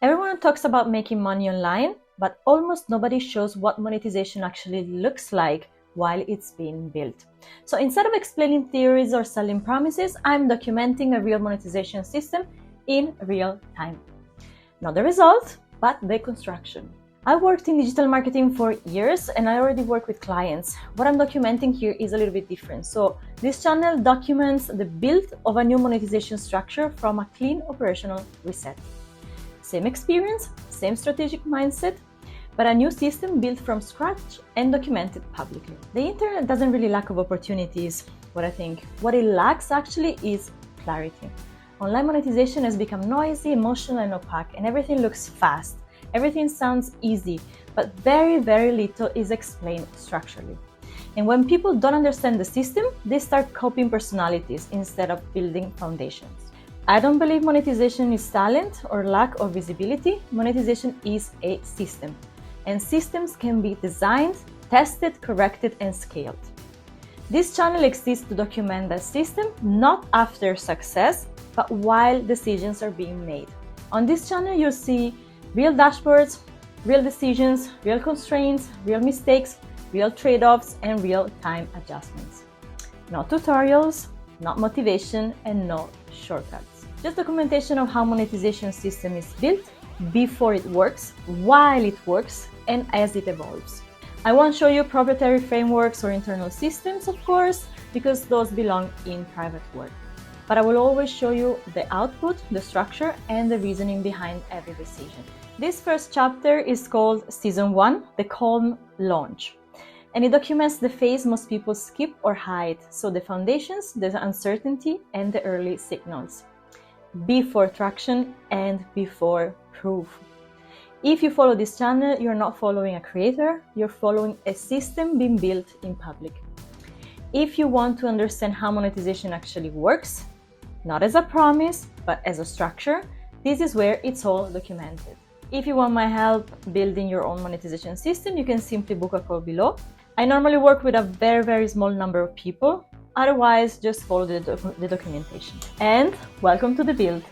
Everyone talks about making money online, but almost nobody shows what monetization actually looks like while it's being built. So instead of explaining theories or selling promises, I'm documenting a real monetization system in real time. Not the result, but the construction. I worked in digital marketing for years and I already work with clients. What I'm documenting here is a little bit different. So this channel documents the build of a new monetization structure from a clean operational reset. Same experience, same strategic mindset, but a new system built from scratch and documented publicly. The internet doesn't really lack of opportunities, what I think. What it lacks actually is clarity. Online monetization has become noisy, emotional and opaque, and everything looks fast. Everything sounds easy, but very, very little is explained structurally. And when people don't understand the system, they start copying personalities instead of building foundations. I don't believe monetization is talent or lack of visibility. Monetization is a system, and systems can be designed, tested, corrected, and scaled. This channel exists to document the system not after success, but while decisions are being made. On this channel, you'll see real dashboards, real decisions, real constraints, real mistakes, real trade-offs, and real-time adjustments. No tutorials, not motivation, and no shortcuts. Just documentation of how monetization system is built before it works, while it works, and as it evolves. I won't show you proprietary frameworks or internal systems, of course, because those belong in private work. But I will always show you the output, the structure, and the reasoning behind every decision. This first chapter is called Season 1, the calm launch. And it documents the phase most people skip or hide, so the foundations, the uncertainty, and the early signals. Before traction and before proof. If you follow this channel, you're not following a creator, you're following a system being built in public. If you want to understand how monetization actually works, not as a promise, but as a structure, this is where it's all documented. If you want my help building your own monetization system, you can simply book a call below. I normally work with a very, very small number of people. Otherwise, just follow the documentation. And welcome to the build.